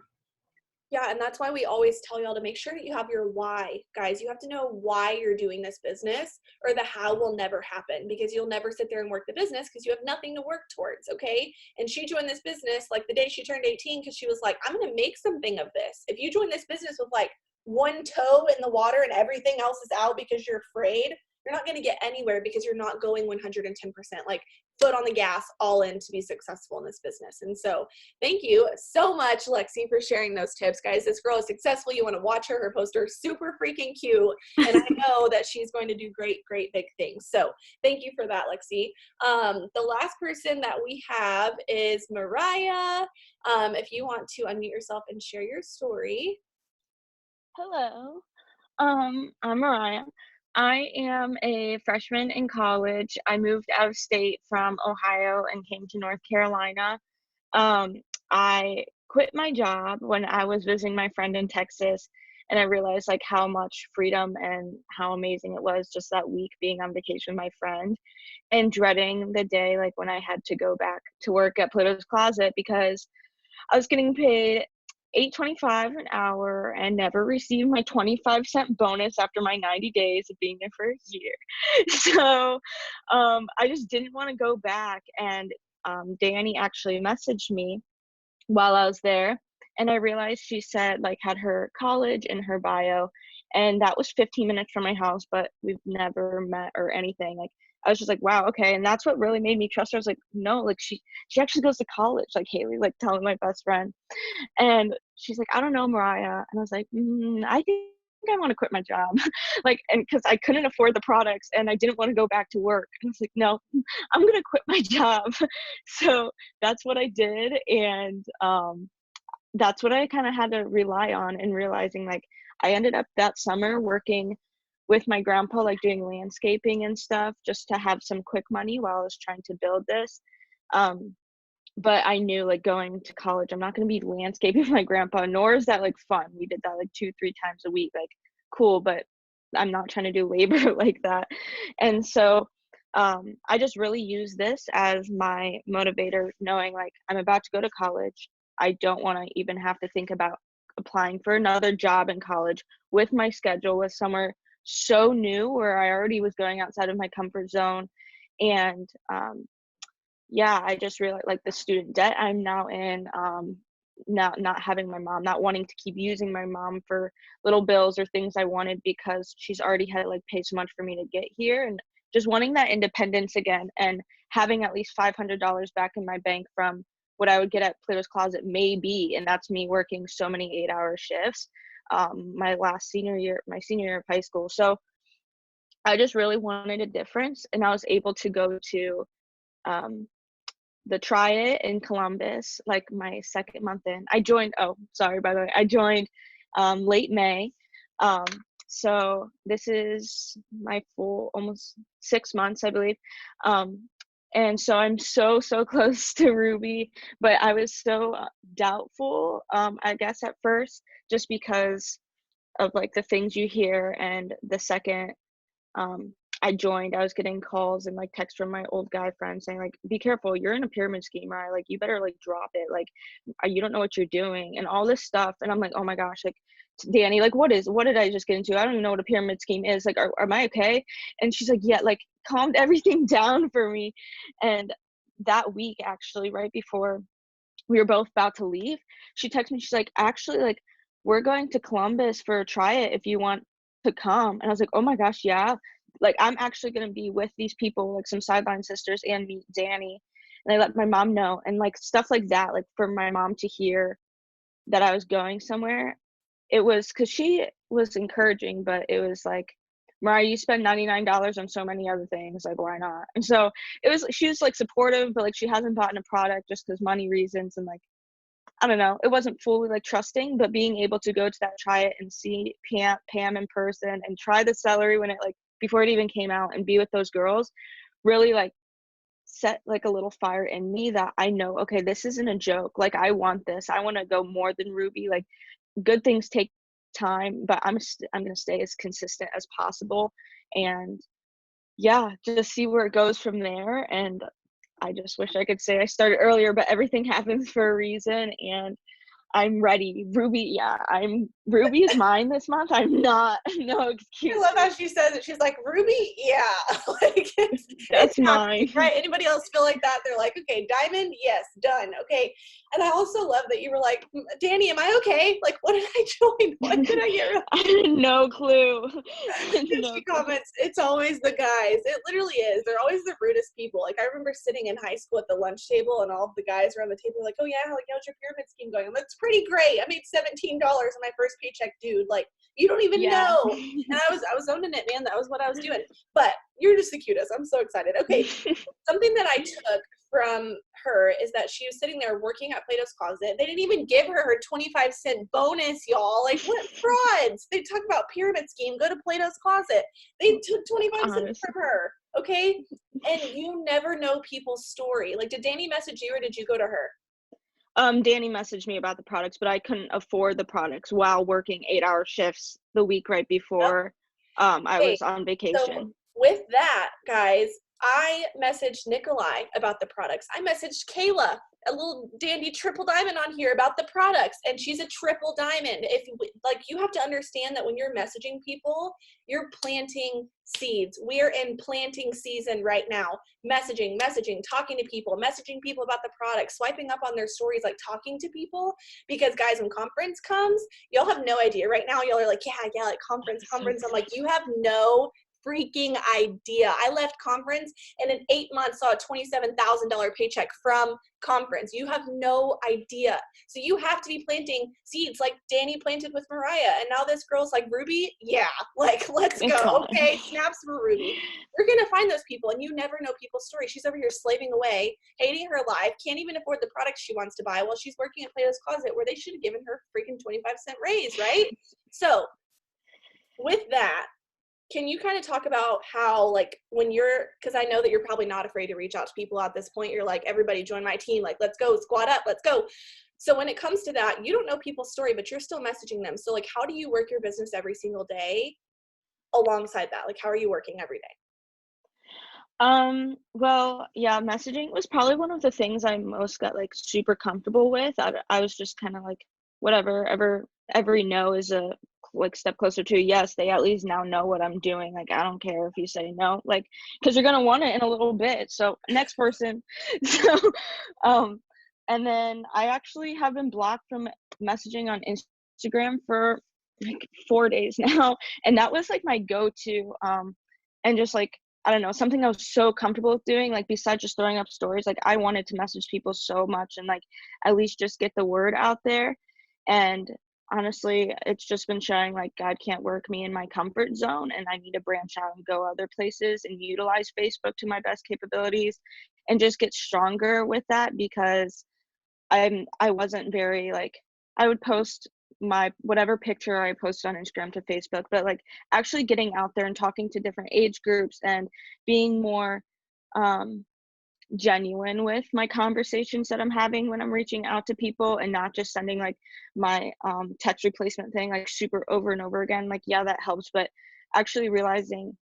Yeah, and that's why we always tell y'all to make sure that you have your why. Guys, you have to know why you're doing this business, or the how will never happen, because you'll never sit there and work the business because you have nothing to work towards, okay? And she joined this business like the day she turned 18 because she was like, I'm going to make something of this. If you join this business with like one toe in the water and everything else is out because you're afraid, you're not going to get anywhere because you're not going 110%, like foot on the gas, all in to be successful in this business. And so thank you so much, Lexi, for sharing those tips. Guys, this girl is successful. You want to watch her. Her posts are super freaking cute. And I know that she's going to do great, great big things. So thank you for that, Lexi. The last person that we have is Mariah. If you want to unmute yourself and share your story. Hello. I'm Mariah. I am a freshman in college. I moved out of state from Ohio and came to North Carolina. I quit my job when I was visiting my friend in Texas, and I realized like how much freedom and how amazing it was just that week being on vacation with my friend and dreading the day like when I had to go back to work at Plato's Closet because I was getting paid $8.25 an hour and never received my 25-cent bonus after my 90 days of being there for a year. So I just didn't want to go back. And Danny actually messaged me while I was there. And I realized she said, like, had her college in her bio. And that was 15 minutes from my house, but we've never met or anything. Like, I was just like, wow, okay. And that's what really made me trust her. I was like, no, like, she actually goes to college, like Haley, like telling my best friend. And she's like, I don't know, Mariah. And I was like, I think I want to quit my job. Like, and because I couldn't afford the products and I didn't want to go back to work. And I was like, no, I'm going to quit my job. So that's what I did. And that's what I kind of had to rely on and realizing like I ended up that summer working with my grandpa, like doing landscaping and stuff just to have some quick money while I was trying to build this. But I knew like going to college, I'm not going to be landscaping with my grandpa, nor is that like fun. We did that like 2-3 times a week, like cool, but I'm not trying to do labor like that. And so I just really use this as my motivator, knowing like I'm about to go to college. I don't want to even have to think about applying for another job in college with my schedule, with somewhere so new where I already was going outside of my comfort zone. And yeah, I just realized like the student debt I'm now in, not having my mom, not wanting to keep using my mom for little bills or things I wanted because she's already had to like pay so much for me to get here, and just wanting that independence again and having at least $500 back in my bank from what I would get at Plato's Closet maybe, and that's me working so many 8-hour shifts my senior year of high school. So I just really wanted a difference, and I was able to go to the Try It in Columbus, like my second month in. I joined, oh, sorry, by the way, I joined late May. So this is my full almost 6 months, I believe. And so I'm so close to Ruby, but I was so doubtful, I guess at first, just because of like the things you hear. And the second I joined, I was getting calls and like texts from my old guy friends saying like, be careful, you're in a pyramid scheme, right? Like you better like drop it. Like you don't know what you're doing and all this stuff. And I'm like, oh my gosh, like Danny, like what did I just get into? I don't even know what a pyramid scheme is. Like, am I okay? And she's like, yeah, like calmed everything down for me. And that week actually, right before we were both about to leave, she texted me, she's like, actually, like we're going to Columbus for a Try It if you want to come. And I was like, oh my gosh, yeah. Like I'm actually going to be with these people, like some sideline sisters, and meet Danny. And I let my mom know, and like stuff like that, like for my mom to hear that I was going somewhere. It was because she was encouraging, but it was like, Mariah, you spend $99 on so many other things, like why not? And so she was like supportive, but like she hasn't bought a product just because money reasons. And like I don't know, it wasn't fully like trusting, but being able to go to that Try It and see Pam in person and try the celery when it like before it even came out and be with those girls really like set like a little fire in me that I know, okay, this isn't a joke. Like I want this. I want to go more than Ruby. Like good things take time, but I'm going to stay as consistent as possible. And yeah, just see where it goes from there. And I just wish I could say I started earlier, but everything happens for a reason. And I'm ready. Ruby, yeah, Ruby is mine this month. I'm not, no I excuse. love how she says it. She's like, Ruby, yeah. Like it's That's happening, mine. right? Anybody else feel like that? They're like, okay, diamond, yes, done. Okay. And I also love that you were like, Danny, am I okay? Like, what did I join? What did I get? I had no clue. No She clue. comments, it's always the guys. It literally is. They're always the rudest people. Like I remember sitting in high school at the lunch table and all of the guys around the table were like, oh yeah, like how's your pyramid scheme going? I'm like, it's pretty great. I made $17 in my first paycheck, dude. Like you don't even Yeah. know. And I was owning it, man. That was what I was doing. But you're just the cutest. I'm so excited. Okay. Something that I took from her is that she was sitting there working at Plato's Closet. They didn't even give her her 25-cent bonus, y'all. Like, what frauds? They talk about pyramid scheme. Go to Plato's Closet. They took 25 cents Honestly. from her, okay? And you never know people's story. Like, did Danny message you or did you go to her? Danny messaged me about the products, but I couldn't afford the products while working 8-hour shifts the week right before I was on vacation. So with that, guys, I messaged Nikolai about the products. I messaged Kayla, a little dandy triple diamond on here about the products, and she's a triple diamond. If like you have to understand that when you're messaging people, you're planting seeds. We are in planting season right now. Messaging, talking to people, messaging people about the products, swiping up on their stories, like talking to people. Because guys, when conference comes, y'all have no idea. Right now, y'all are like, yeah, like conference. I'm like, you have no freaking idea. I left conference and in 8 months saw a $27,000 paycheck from conference. You have no idea. So you have to be planting seeds like Danny planted with Mariah. And now this girl's like, Ruby, yeah, like let's go. Okay, snaps for Ruby. You're gonna find those people and you never know people's stories. She's over here slaving away, hating her life, can't even afford the products she wants to buy while she's working at Plato's Closet where they should have given her freaking 25-cent raise, right? So with that, can you kind of talk about how, like, when you're, because I know that you're probably not afraid to reach out to people at this point. You're like, everybody join my team. Like, let's go, squad up, let's go. So when it comes to that, you don't know people's story, but you're still messaging them. So, like, how do you work your business every single day alongside that? Like, how are you working every day? Well, yeah, messaging was probably one of the things I most got like super comfortable with. I was just kind of like, whatever, every no is a like step closer to yes. They at least now know what I'm doing. Like, I don't care if you say no, like, because you're gonna want it in a little bit. So next person. So, and then I actually have been blocked from messaging on Instagram for like 4 days now, and that was like my go-to. And just like, I don't know, something I was so comfortable with doing, like besides just throwing up stories, like I wanted to message people so much and like at least just get the word out there. And honestly, it's just been showing like God can't work me in my comfort zone and I need to branch out and go other places and utilize Facebook to my best capabilities and just get stronger with that because I wasn't very like, I would post my whatever picture I posted on Instagram to Facebook, but like actually getting out there and talking to different age groups and being more genuine with my conversations that I'm having when I'm reaching out to people and not just sending like my text replacement thing like super over and over again. Like, yeah, that helps, but actually realizing,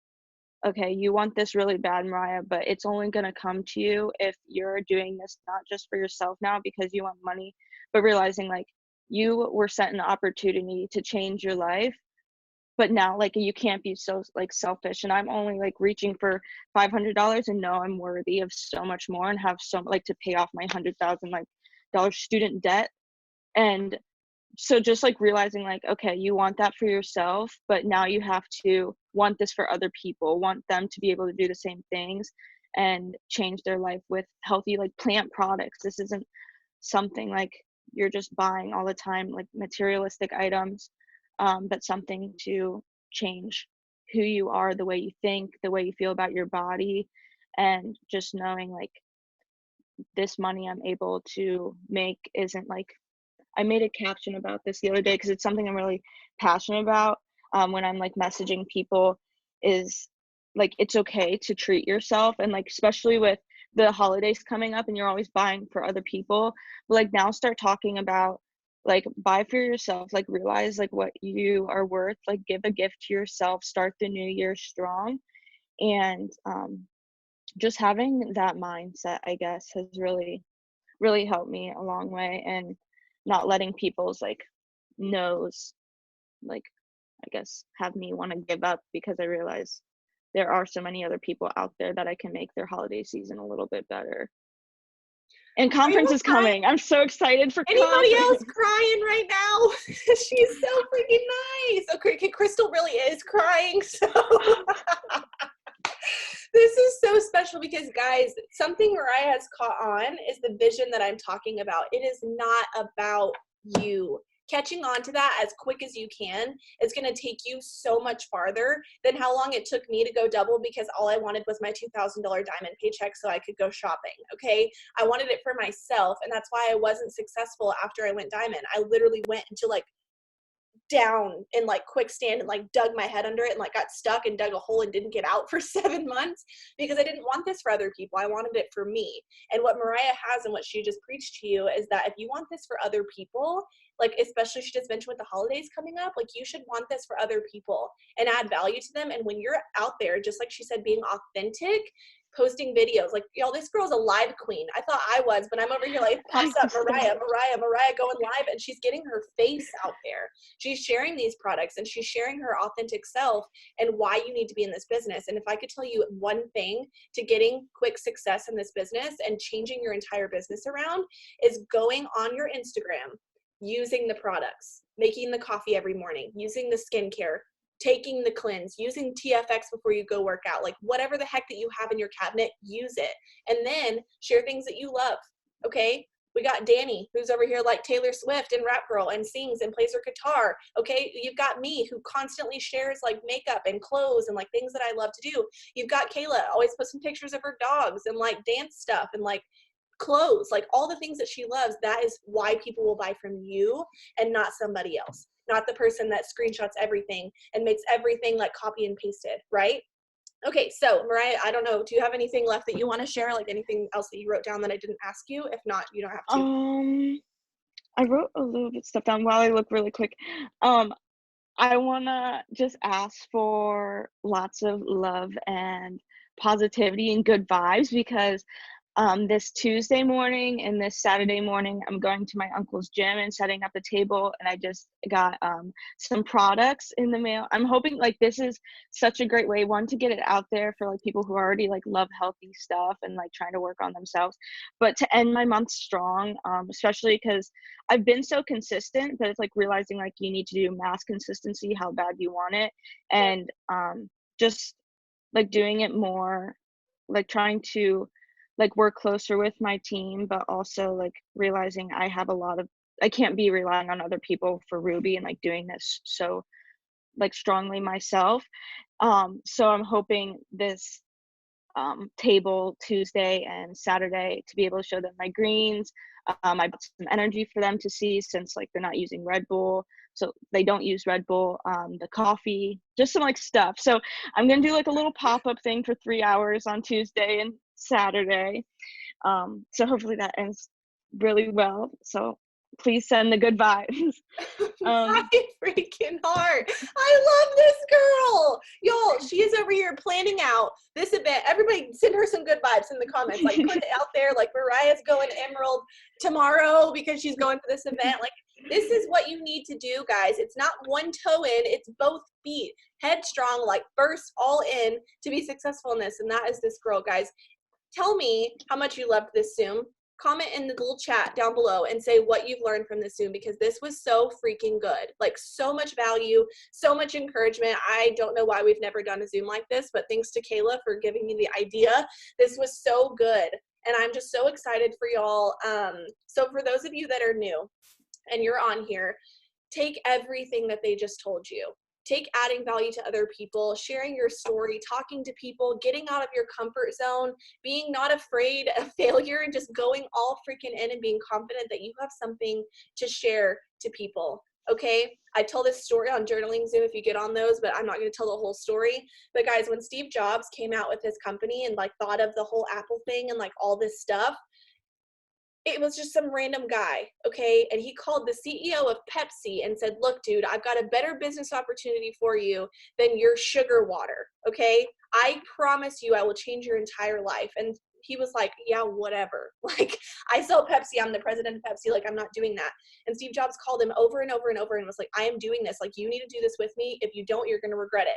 okay, you want this really bad, Mariah, but it's only going to come to you if you're doing this not just for yourself now because you want money, but realizing like you were sent an opportunity to change your life, but now like you can't be so like selfish and I'm only like reaching for $500 and know I'm worthy of so much more and have so like to pay off my $100,000 like dollar student debt. And so just like realizing like, okay, you want that for yourself, but now you have to want this for other people, want them to be able to do the same things and change their life with healthy like plant products. This isn't something like you're just buying all the time, like materialistic items, but something to change who you are, the way you think, the way you feel about your body, and just knowing like this money I'm able to make isn't like, I made a caption about this the other day because it's something I'm really passionate about when I'm like messaging people is like it's okay to treat yourself and like especially with the holidays coming up and you're always buying for other people, but like now start talking about like buy for yourself, like realize like what you are worth, like give a gift to yourself, start the new year strong. And just having that mindset I guess has really helped me a long way. And not letting people's like no's like I guess have me want to give up, because I realize there are so many other people out there that I can make their holiday season a little bit better. And conference is coming. I'm so excited for Anybody else conference. crying right now? She's so freaking nice. Okay, Crystal really is crying. So this is so special because, guys, something Mariah has caught on is the vision that I'm talking about. It is not about you. Catching on to that as quick as you can is going to take you so much farther than how long it took me to go double, because all I wanted was my $2,000 diamond paycheck so I could go shopping, okay? I wanted it for myself, and that's why I wasn't successful after I went diamond. I literally went into like down in like quicksand and like dug my head under it and like got stuck and dug a hole and didn't get out for 7 months, because I didn't want this for other people. I wanted it for me. And what Mariah has and what she just preached to you is that if you want this for other people, like especially she just mentioned with the holidays coming up, like you should want this for other people and add value to them. And when you're out there, just like she said, being authentic, posting videos, like, y'all, this girl's a live queen. I thought I was, but I'm over here like pops up Mariah going live, and she's getting her face out there. She's sharing these products and she's sharing her authentic self and why you need to be in this business. And if I could tell you one thing to getting quick success in this business and changing your entire business around, is going on your Instagram, using the products, making the coffee every morning, using the skincare, taking the cleanse, using TFX before you go work out, like whatever the heck that you have in your cabinet, use it. And then share things that you love, okay? We got Danny, who's over here like Taylor Swift and Rap Girl and sings and plays her guitar, okay? You've got me, who constantly shares like makeup and clothes and like things that I love to do. You've got Kayla, always posting pictures of her dogs and like dance stuff and like clothes, like all the things that she loves. That is why people will buy from you and not somebody else, not the person that screenshots everything and makes everything like copy and pasted, right? Okay, so Mariah, I don't know, do you have anything left that you want to share, like anything else that you wrote down that I didn't ask you? If not, you don't have to. I wrote a little bit stuff down while I look really quick. I wanna just ask for lots of love and positivity and good vibes, because this Tuesday morning and this Saturday morning, I'm going to my uncle's gym and setting up a table, and I just got some products in the mail. I'm hoping like this is such a great way, one, to get it out there for like people who already like love healthy stuff and like trying to work on themselves, but to end my month strong, especially because I've been so consistent that it's like realizing like you need to do mass consistency, how bad you want it, and just like doing it more, like trying to like work closer with my team, but also like realizing I can't be relying on other people for Ruby and like doing this so like strongly myself. So I'm hoping this table Tuesday and Saturday to be able to show them my greens. I brought some energy for them to see, since like they're not using Red Bull, so they don't use Red Bull, the coffee, just some like stuff. So I'm gonna do like a little pop-up thing for 3 hours on Tuesday and Saturday. So hopefully that ends really well. So please send the good vibes. My freaking heart. I love this girl. Y'all, she is over here planning out this event. Everybody send her some good vibes in the comments. Like put it out there. Like Mariah's going Emerald tomorrow because she's going for this event. Like this is what you need to do, guys. It's not one toe in, it's both feet. Headstrong, like first all in to be successful in this. And that is this girl, guys. Tell me how much you loved this Zoom. Comment in the little chat down below and say what you've learned from this Zoom, because this was so freaking good. Like so much value, so much encouragement. I don't know why we've never done a Zoom like this, but thanks to Kayla for giving me the idea. This was so good. And I'm just so excited for y'all. So for those of you that are new and you're on here, take everything that they just told you. Take adding value to other people, sharing your story, talking to people, getting out of your comfort zone, being not afraid of failure, and just going all freaking in and being confident that you have something to share to people. Okay, I tell this story on Journaling Zoom if you get on those, but I'm not going to tell the whole story. But guys, when Steve Jobs came out with his company and like thought of the whole Apple thing and like all this stuff, it was just some random guy, okay? And he called the CEO of Pepsi and said, look, dude, I've got a better business opportunity for you than your sugar water, okay? I promise you I will change your entire life. And he was like, yeah, whatever. Like, I sell Pepsi. I'm the president of Pepsi. Like, I'm not doing that. And Steve Jobs called him over and over and over and was like, I am doing this. Like, you need to do this with me. If you don't, you're going to regret it.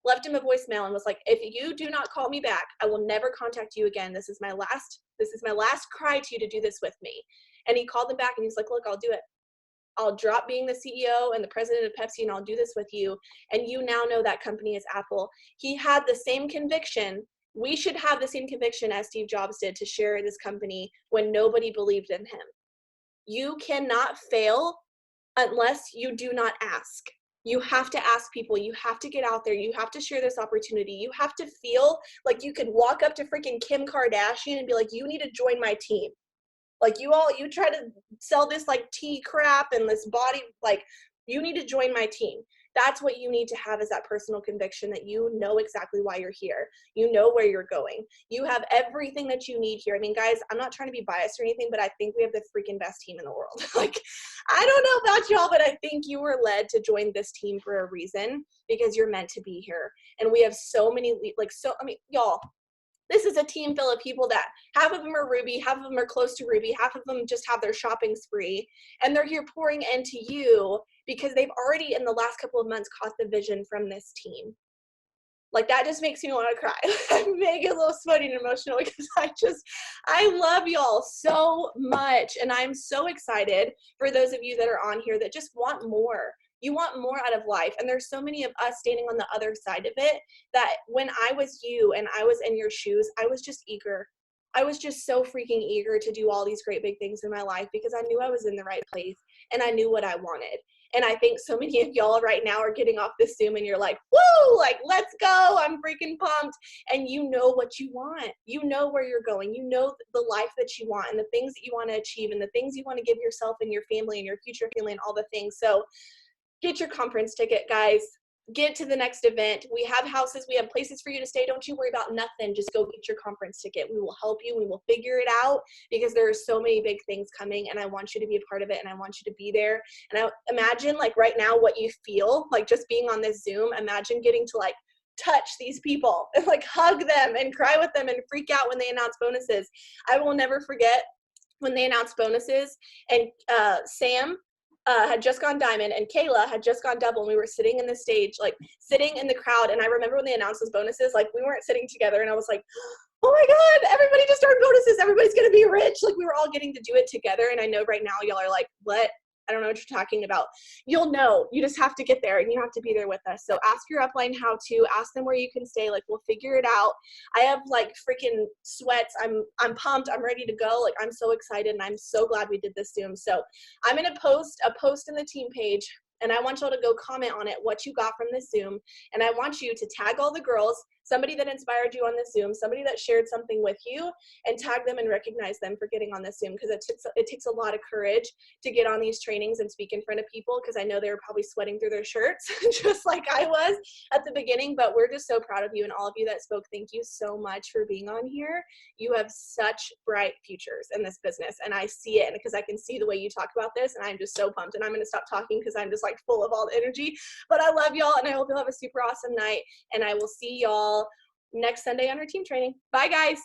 Left him a voicemail and was like, if you do not call me back, I will never contact you again. This is my last cry to you to do this with me. And he called him back and he's like, look, I'll do it. I'll drop being the CEO and the president of Pepsi and I'll do this with you. And you now know that company is Apple. He had the same conviction. We should have the same conviction as Steve Jobs did to share this company when nobody believed in him. You cannot fail unless you do not ask. You have to ask people. You have to get out there. You have to share this opportunity. You have to feel like you could walk up to freaking Kim Kardashian and be like, you need to join my team. Like, you try to sell this like tea crap and this body, like, you need to join my team. That's what you need to have, is that personal conviction that you know exactly why you're here. You know where you're going. You have everything that you need here. I mean, guys, I'm not trying to be biased or anything, but I think we have the freaking best team in the world. Like, I don't know about y'all, but I think you were led to join this team for a reason, because you're meant to be here. And we have so many, y'all, this is a team full of people that half of them are Ruby, half of them are close to Ruby, half of them just have their shopping spree, and they're here pouring into you because they've already in the last couple of months caught the vision from this team. Like, that just makes me want to cry. I'm making a little sweaty and emotional because I love y'all so much. And I'm so excited for those of you that are on here that just want more. You want more out of life. And there's so many of us standing on the other side of it that when I was you and I was in your shoes, I was just eager. I was just so freaking eager to do all these great big things in my life because I knew I was in the right place and I knew what I wanted. And I think so many of y'all right now are getting off this Zoom and you're like, woo, like, let's go. I'm freaking pumped. And you know what you want. You know where you're going. You know the life that you want and the things that you want to achieve and the things you want to give yourself and your family and your future family and all the things. So get your conference ticket, guys. Get to the next event. We have houses. We have places for you to stay. Don't you worry about nothing. Just go get your conference ticket. We will help you. We will figure it out because there are so many big things coming and I want you to be a part of it and I want you to be there. And I imagine, like, right now what you feel, like, just being on this Zoom, imagine getting to, like, touch these people and, like, hug them and cry with them and freak out when they announce bonuses. I will never forget when they announced bonuses and Sam had just gone diamond and Kayla had just gone double, and we were sitting in the stage, like sitting in the crowd. And I remember when they announced those bonuses, like, we weren't sitting together and I was like, oh my God, everybody just earned bonuses. Everybody's going to be rich. Like, we were all getting to do it together. And I know right now y'all are like, what? I don't know what you're talking about. You'll know. You just have to get there and you have to be there with us. So ask your upline how to. Ask them where you can stay. Like, we'll figure it out. I have like freaking sweats. I'm pumped. I'm ready to go. Like, I'm so excited and I'm so glad we did this Zoom. So I'm going to post a post in the team page and I want y'all to go comment on it, what you got from this Zoom. And I want you to tag all the girls, somebody that inspired you on this Zoom, somebody that shared something with you, and tag them and recognize them for getting on this Zoom, because it takes a lot of courage to get on these trainings and speak in front of people, because I know they were probably sweating through their shirts just like I was at the beginning. But we're just so proud of you, and all of you that spoke, thank you so much for being on here. You have such bright futures in this business, and I see it because I can see the way you talk about this, and I'm just so pumped. And I'm going to stop talking because I'm just like full of all the energy. But I love y'all, and I hope you'll have a super awesome night, and I will see y'all next Sunday on our team training. Bye, guys.